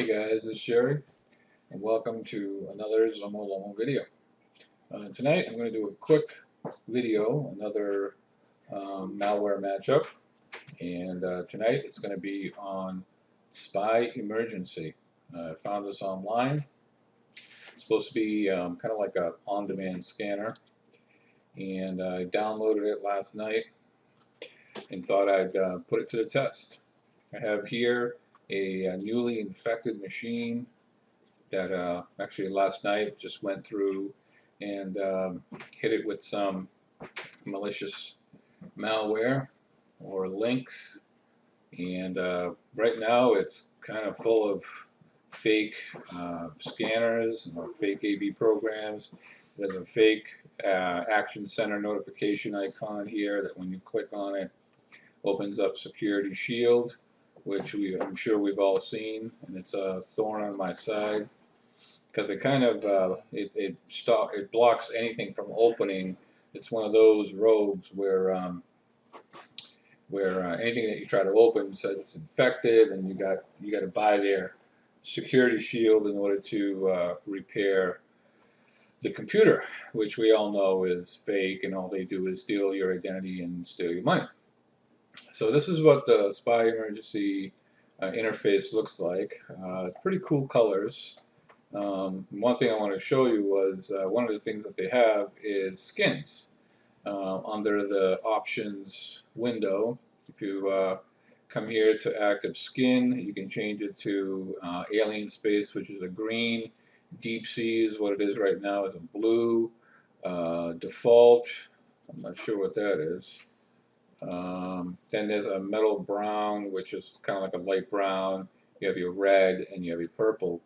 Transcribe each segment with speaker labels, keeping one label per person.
Speaker 1: Hey guys, it's Sherry, and welcome to another Zomo Lomo video. Tonight I'm going to do a quick video, another malware matchup, and tonight it's going to be on Spy Emergency. I found this online. It's supposed to be kind of like an on-demand scanner, and I downloaded it last night and thought I'd put it to the test. I have here a newly infected machine that actually last night just went through and hit it with some malicious malware or links, and right now it's kind of full of fake scanners and fake AV programs. There's a fake Action Center notification icon here that when you click on it opens up Security Shield, which I'm sure we've all seen, and it's a thorn on my side because it kind of it blocks anything from opening. It's one of those rogues where anything that you try to open says it's infected, and you got to buy their Security Shield in order to repair the computer, which we all know is fake, and all they do is steal your identity and steal your money. So this is what the Spy Emergency interface looks like. Pretty cool colors. One thing I wanted to show you was one of the things that they have is skins. Under the options window, if you come here to active skin, you can change it to alien space, which is a green. Deep sea is what it is right now, is a blue. Default, I'm not sure what that is. Then there's a metal brown, which is kind of like a light brown. You have your red and you have your purple.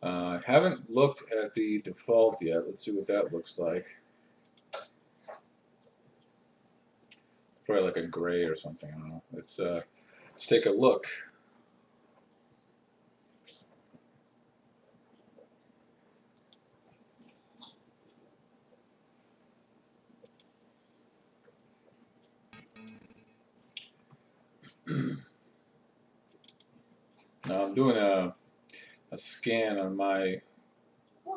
Speaker 1: Haven't looked at the default yet. Let's see what that looks like. Probably like a gray or something. I don't know. Let's take a look. Now I'm doing a scan on my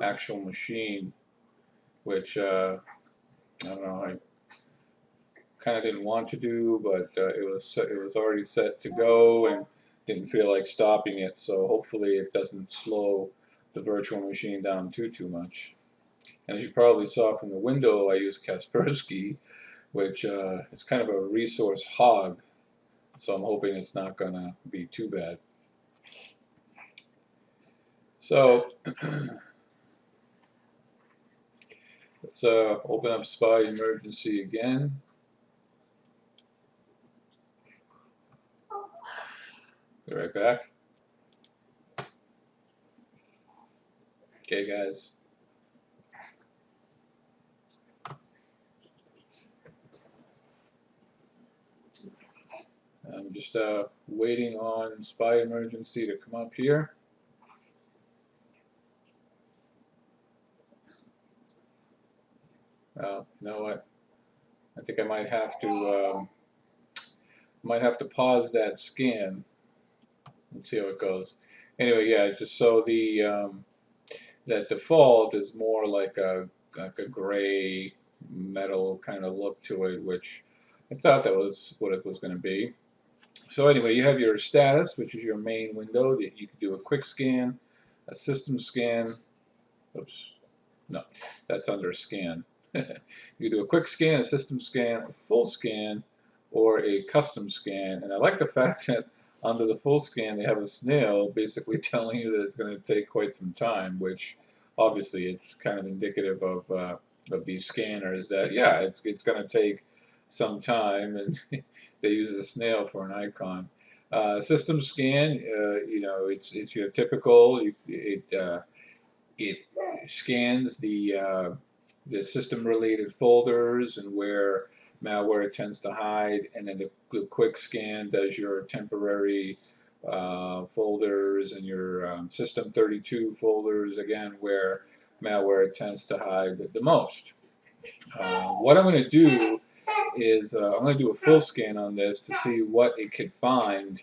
Speaker 1: actual machine, which I don't know. I kind of didn't want to do, but it was already set to go, and didn't feel like stopping it. So hopefully it doesn't slow the virtual machine down too much. And as you probably saw from the window, I use Kaspersky, which is kind of a resource hog. So I'm hoping it's not gonna be too bad. So let's open up Spy Emergency again. Be right back. Okay, guys. I'm just waiting on Spy Emergency to come up here. You know what? I think I might have to pause that scan. Let's see how it goes. Anyway, yeah, just so the that default is more like a gray metal kind of look to it, which I thought that was what it was going to be. So anyway, you have your status, which is your main window that you can do a quick scan, a system scan. Oops, no, that's under scan. You do a quick scan, a system scan, a full scan, or a custom scan. And I like the fact that under the full scan they have a snail basically telling you that it's going to take quite some time, which obviously it's kind of indicative of these scanners that, yeah, it's going to take some time, and they use a snail for an icon. System scan, you know, it's your typical. It scans the system-related folders and where malware tends to hide, and then the quick scan does your temporary folders and your system 32 folders, again, where malware tends to hide the most. What I'm going to do is I'm going to do a full scan on this to see what it could find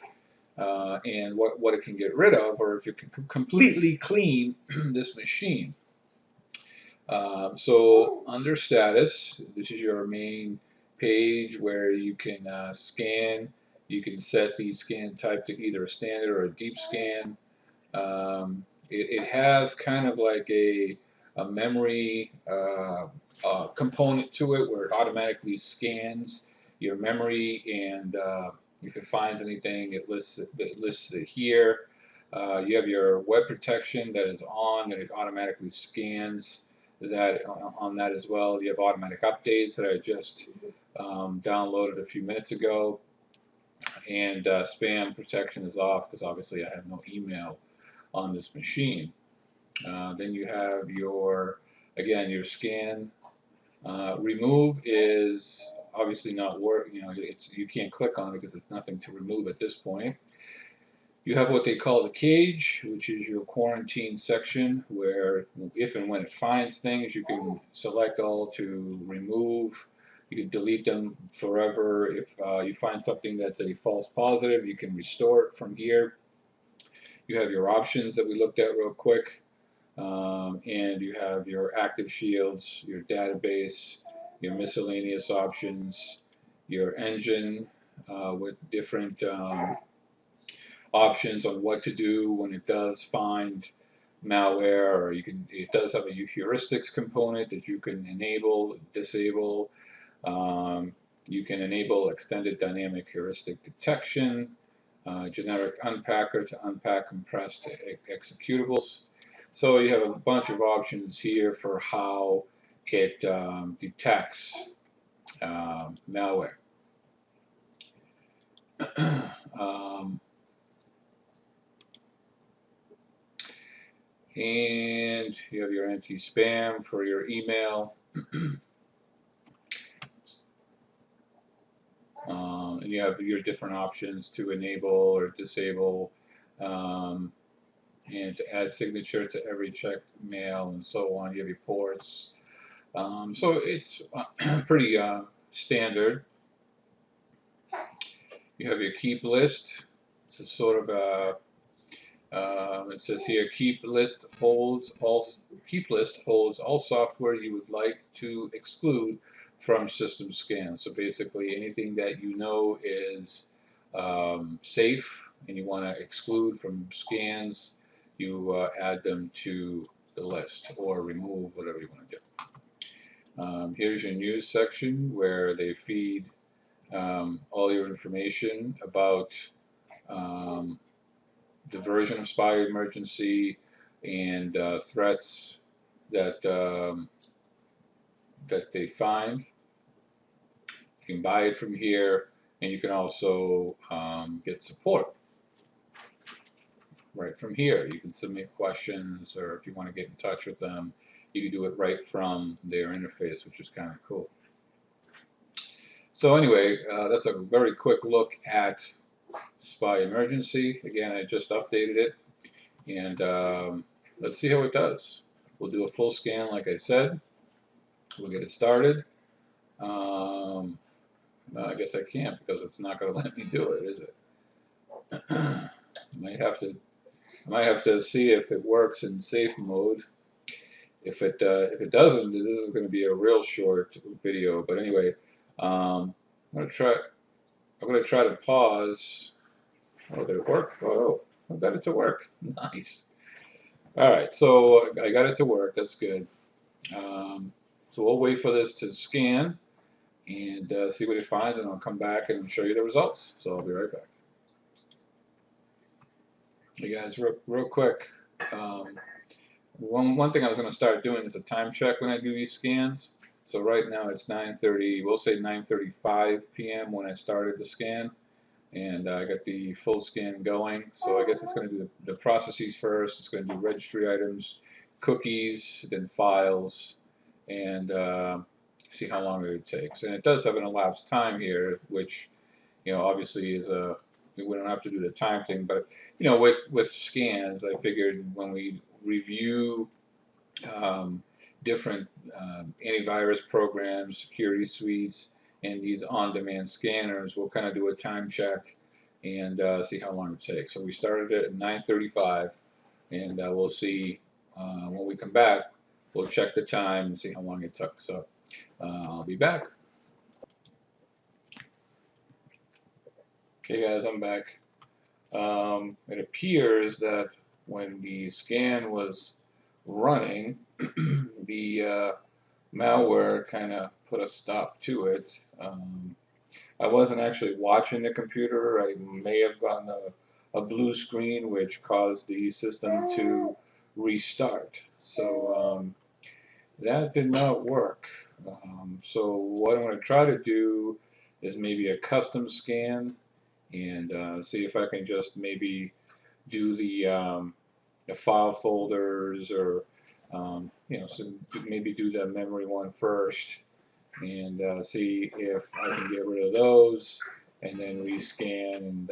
Speaker 1: and what it can get rid of, or if it can completely clean this machine. So under status, this is your main page where you can scan. You can set the scan type to either a standard or a deep scan. It has kind of like a memory component to it where it automatically scans your memory, and if it finds anything, it lists it here. You have your web protection that is on, and it automatically scans that on that as well. You have automatic updates that I just downloaded a few minutes ago, and spam protection is off because obviously I have no email on this machine. Then you have your, again, your scan. Remove is obviously not work. You can't click on it because it's nothing to remove at this point. You have what they call the cage, which is your quarantine section, where if and when it finds things, you can select all to remove. You can delete them forever. If you find something that's a false positive, you can restore it from here. You have your options that we looked at real quick, and you have your active shields, your database, your miscellaneous options, your engine with different options on what to do when it does find malware, or it does have a heuristics component that you can enable, disable. You can enable extended dynamic heuristic detection, generic unpacker to unpack compressed executables. So you have a bunch of options here for how it detects malware. And you have your anti-spam for your email. And you have your different options to enable or disable, and to add signature to every checked mail and so on. You have your ports. So it's pretty standard. You have your keep list. It's a sort of a it says here, keep list holds all software you would like to exclude from system scan. So basically, anything that you know is safe and you want to exclude from scans, you add them to the list or remove, whatever you want to do. Here's your news section where they feed all your information about the version of spy emergency and threats that that they find. You can buy it from here, and you can also get support right from here. You can submit questions, or if you want to get in touch with them, you can do it right from their interface, which is kind of cool. So anyway, that's a very quick look at Spy Emergency. Again, I just updated it, and let's see how it does. We'll do a full scan, like I said. We'll get it started. I guess I can't because it's not going to let me do it, is it? I might have to see if it works in safe mode. If it doesn't, this is going to be a real short video. But anyway, I'm going to try to pause. Oh, did it work? Oh, I got it to work. Nice. All right, so I got it to work. That's good. So we'll wait for this to scan and see what it finds, and I'll come back and show you the results. So I'll be right back. Hey guys, real quick. One thing I was going to start doing is a time check when I do these scans. So right now it's 9:30. We'll say 9:35 p.m. when I started the scan, and I got the full scan going. So I guess it's going to do the processes first. It's going to do registry items, cookies, then files, and see how long it takes. And it does have an elapsed time here, which obviously is we don't have to do the time thing, but with scans, I figured when we review different antivirus programs, security suites, and these on-demand scanners, we'll kind of do a time check and see how long it takes. So we started it at 9:35, and we'll see when we come back. We'll check the time and see how long it took. So I'll be back. Okay, guys, I'm back. It appears that when the scan was running, the malware kind of put a stop to it. I wasn't actually watching the computer. I may have gotten a blue screen which caused the system to restart. So that did not work. So what I'm going to try to do is maybe a custom scan and see if I can just maybe do the file folders or so maybe do the memory one first and see if I can get rid of those and then rescan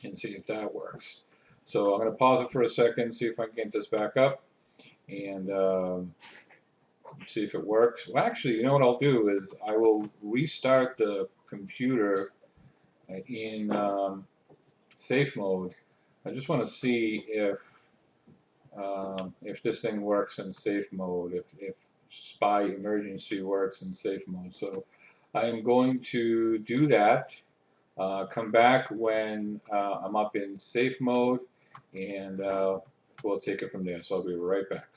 Speaker 1: and see if that works. So I'm going to pause it for a second, see if I can get this back up and see if it works. Well, actually, you know what I'll do is I will restart the computer in safe mode. I just want to see if this thing works in safe mode, if spy emergency works in safe mode. So I am going to do that. Come back when I'm up in safe mode, and we'll take it from there. So I'll be right back.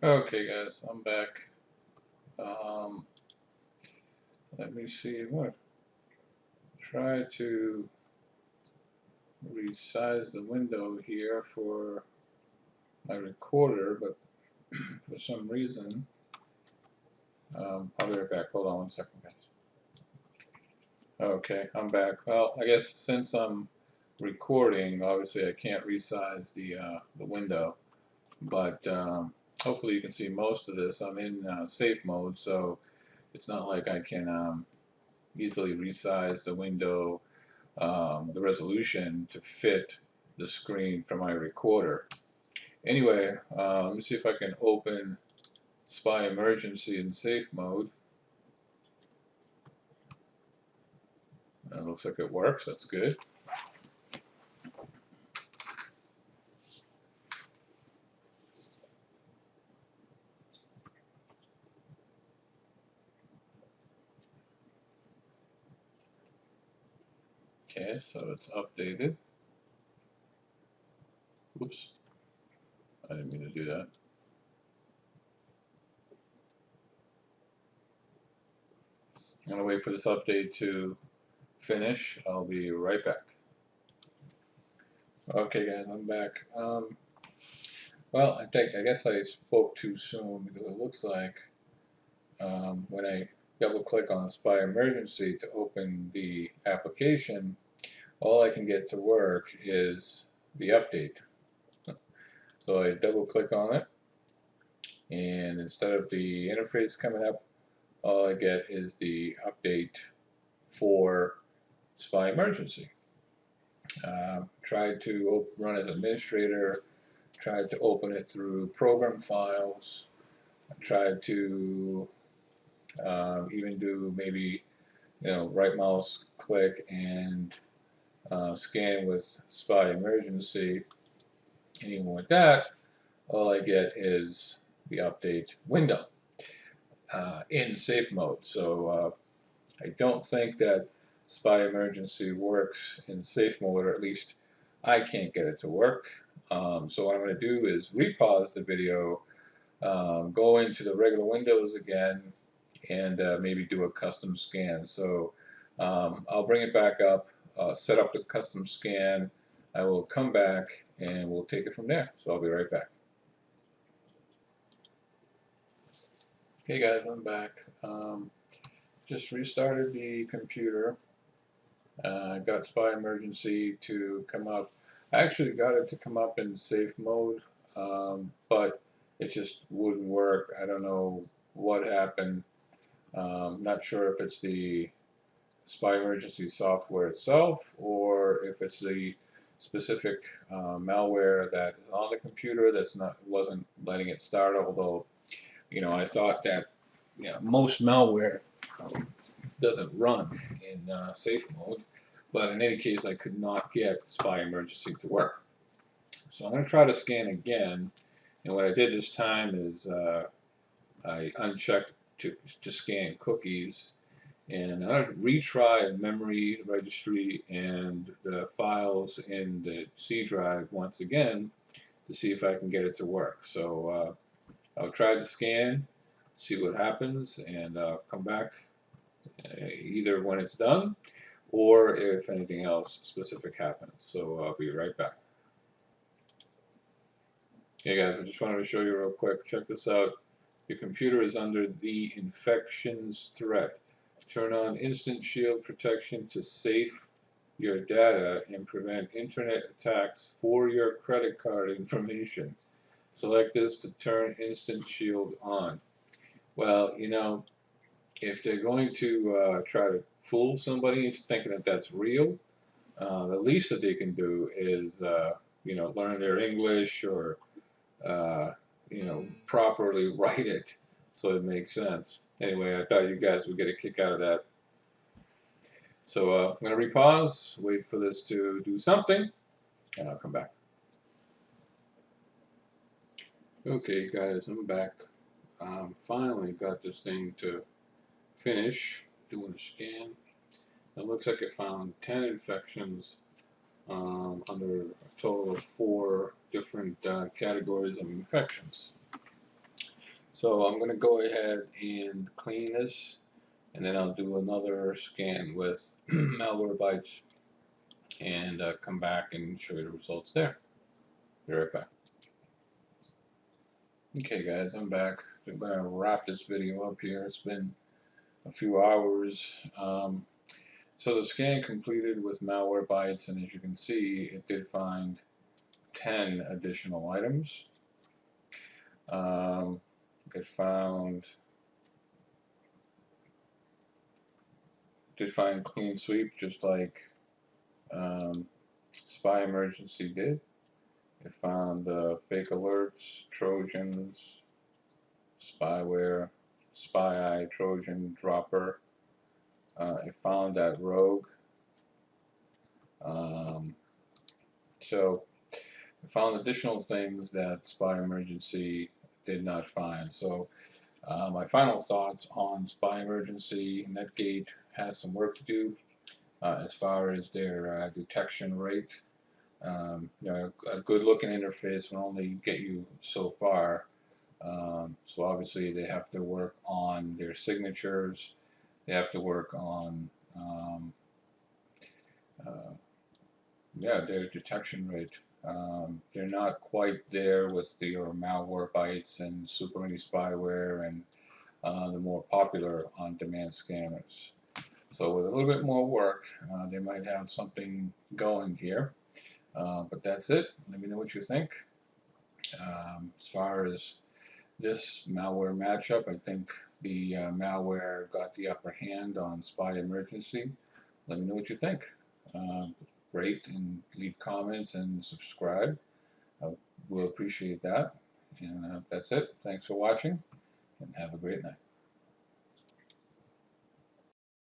Speaker 1: Okay, guys, I'm back. Let me see what. Try to resize the window here for my recorder, but for some reason, I'll be right back. Hold on one second, guys. Okay, I'm back. Well, I guess since I'm recording, obviously I can't resize the window, but hopefully you can see most of this. I'm in safe mode, so it's not like I can easily resize the window, the resolution to fit the screen from my recorder. Anyway, let me see if I can open Spy Emergency in safe mode. It looks like it works. That's good. Okay, so it's updated. Oops, I didn't mean to do that. I'm going to wait for this update to finish. I'll be right back. Okay, guys, I'm back. Well, I guess I spoke too soon because it looks like when I double click on Spy Emergency to open the application, all I can get to work is the update. So I double click on it, and instead of the interface coming up, all I get is the update for Spy Emergency. Tried to run as administrator, tried to open it through program files, tried to even do maybe right mouse click and scan with Spy Emergency. And even with that, all I get is the update window in safe mode. So I don't think that Spy Emergency works in safe mode, or at least I can't get it to work. So what I'm going to do is repause the video, go into the regular windows again, and maybe do a custom scan. So I'll bring it back up, set up the custom scan. I will come back and we'll take it from there. So I'll be right back. Hey guys, I'm back. Just restarted the computer. Got Spy Emergency to come up. I actually got it to come up in safe mode, but it just wouldn't work. I don't know what happened. Not sure if it's the Spy Emergency software itself or if it's the specific malware that is on the computer that's wasn't letting it start. Although, I thought that most malware doesn't run in safe mode. But in any case, I could not get Spy Emergency to work. So I'm going to try to scan again. And what I did this time is I unchecked to scan cookies. And I'm going to retry memory registry and the files in the C drive once again to see if I can get it to work. So I'll try to scan, see what happens, and come back either when it's done or if anything else specific happens. So I'll be right back. Hey guys, I just wanted to show you real quick. Check this out. Your computer is under the infections threat. Turn on Instant Shield protection to safe your data and prevent internet attacks for your credit card information. Select this to turn Instant Shield on. Well, you know, if they're going to try to fool somebody into thinking that that's real, the least that they can do is, you know, learn their English or, you know, properly write it so it makes sense. Anyway, I thought you guys would get a kick out of that. So I'm going to repause, wait for this to do something, and I'll come back. Okay, guys, I'm back. Finally got this thing to finish doing a scan. It looks like I found 10 infections under a total of 4 different categories of infections. So I'm going to go ahead and clean this, and then I'll do another scan with Malwarebytes and come back and show you the results there. Be right back. Okay guys, I'm back. I'm going to wrap this video up here. It's been a few hours. So the scan completed with Malwarebytes, and as you can see, it did find 10 additional items. It did find clean sweep, just like Spy Emergency did. It found fake alerts, Trojans, spyware, spy eye, Trojan, dropper. It found that rogue. So it found additional things that Spy Emergency did not find. So my final thoughts on Spy Emergency: Netgate has some work to do as far as their detection rate. You know, a good-looking interface will only get you so far. So obviously they have to work on their signatures. They have to work on their detection rate. They're not quite there with your Malwarebytes and Super Mini Spyware and the more popular on-demand scammers. So with a little bit more work, they might have something going here. But that's it. Let me know what you think. As far as this malware matchup, I think the malware got the upper hand on Spy Emergency. Let me know what you think. Rate and leave comments and subscribe. We'll appreciate that. And that's it. Thanks for watching, and have a great night.